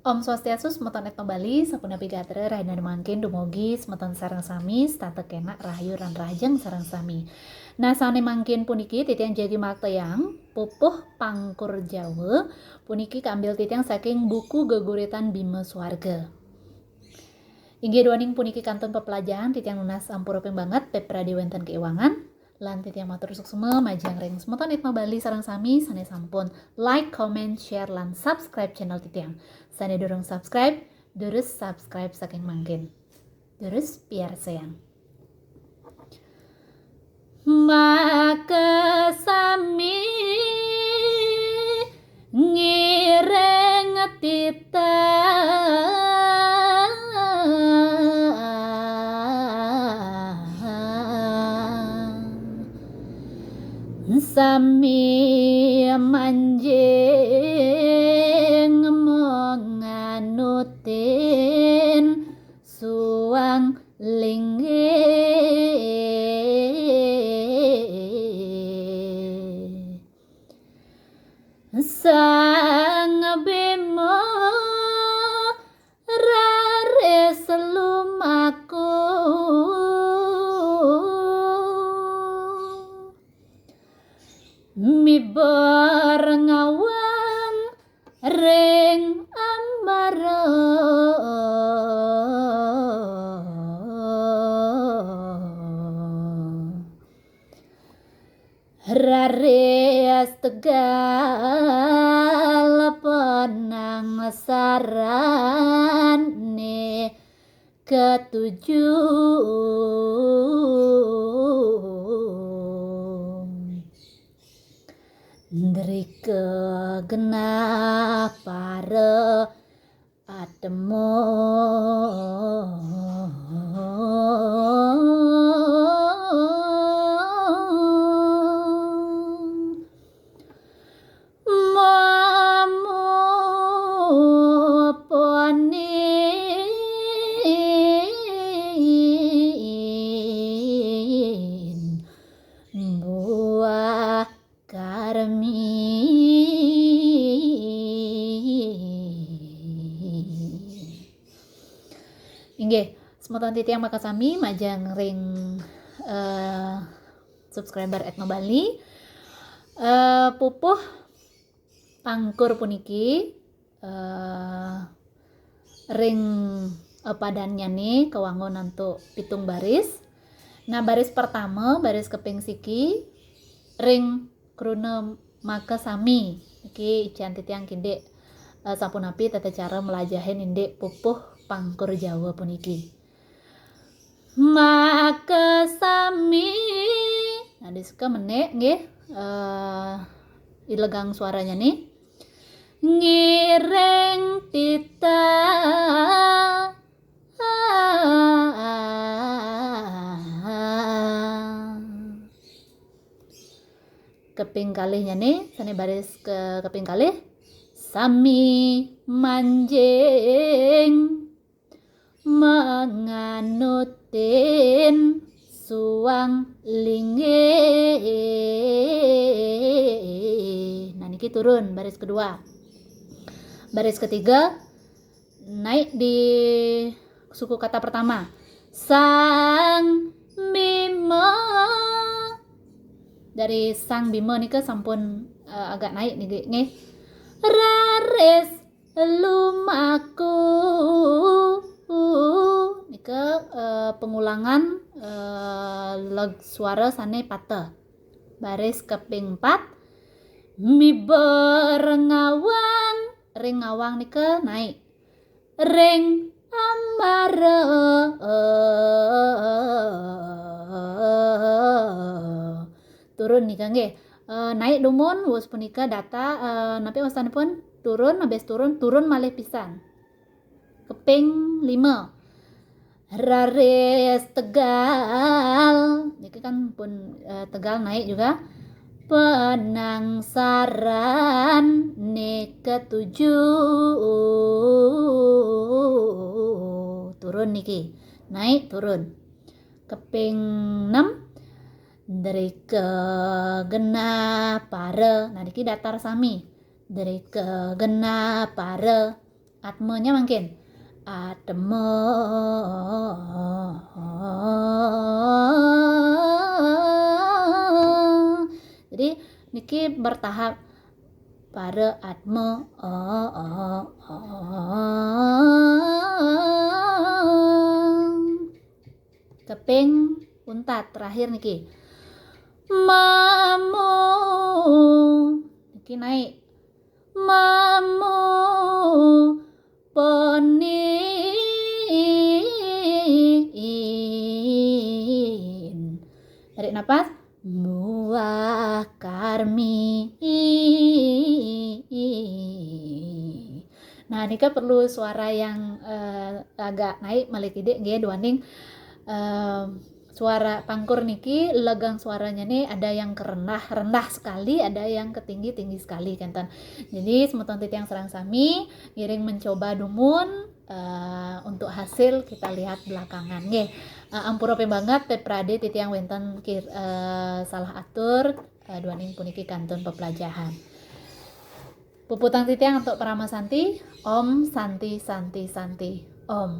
Om Swastiastu, semeton etno Bali, sapuna pigatera rahayu mangkin dumugi semeton sareng sami, stante kenak rahayu ran rajeng sareng sami. Nah, sane mangkin puniki titiang jagi maktayang pupuh pangkur Jawa puniki kambil titiang saking buku geguritan Bima Swarga. Inggih duaning puniki kantun pepelajaran titiang lunas ampura ping banget pepradi wonten keuangan. Lan titiang matur suksema majang ring semeton etno Bali sareng sami sane sampun like, comment, share lan subscribe channel titiang. Sane durung subscribe, terus subscribe saking mangkin. Terus biar sayang. Maka sami ngireng tita sami manjing menganutin suang linggih sang Bima raris lumaku mibar ngawang ring ambara raris tegal penang sarane ketujuh Ndrika genap para atemo mamoponin buah karmi inggih semeton titiang makasami majang ring subscriber etno Bali pupuh pangkur puniki ring padannya nih kewangun untuk pitung baris. Nah, baris pertama baris keping siki ring kruna maka sami iki ican titiang kindek sapunapi tata cara melajahin indek pupuh pangkur Jawa puniki maka sami nah diska menek nggih ilegang suaranya nih ngireng tita keping kalihnya nih sane baris ke keping kalih sami manjing menganutin suang linggih nah niki turun baris kedua baris ketiga naik di suku kata pertama sang Bima dari sang Bima nih ke sampun agak naik nih raris lumaku nih ke pengulangan leg suara sane patah baris keping 4 mibar ngawang ring ngawang nih ke naik ring ambara turun nih nggih naik dumun wus punika data napi wastanipun turun habis turun malih pisan keping 5 raris tegal niki kan pun tegal naik juga penangsaran ne ketujuh turun niki naik turun keping 6 dari ke genap para nah niki datar sami dari ke genap para Atmenya mungkin atme. Jadi niki bertahap pada atme. Keping untat terakhir niki. Mamu. Niki naik. Mamu penin. Tarik napas. Buah karmi. Nah, ini kan perlu suara yang agak naik malikide nggih duaning suara pangkur niki legang suaranya nih ada yang rendah sekali, ada yang ketinggi sekali kantan. Jadi semeton titiang sareng sami ngiring mencoba dumun untuk hasil kita lihat belakangan nggih. Ampura banget teh prade titiang wenten salah atur duaning puniki kantun pepelajahan. Puputang titiang untuk Parama Santi, Om Santi Santi Santi, Om.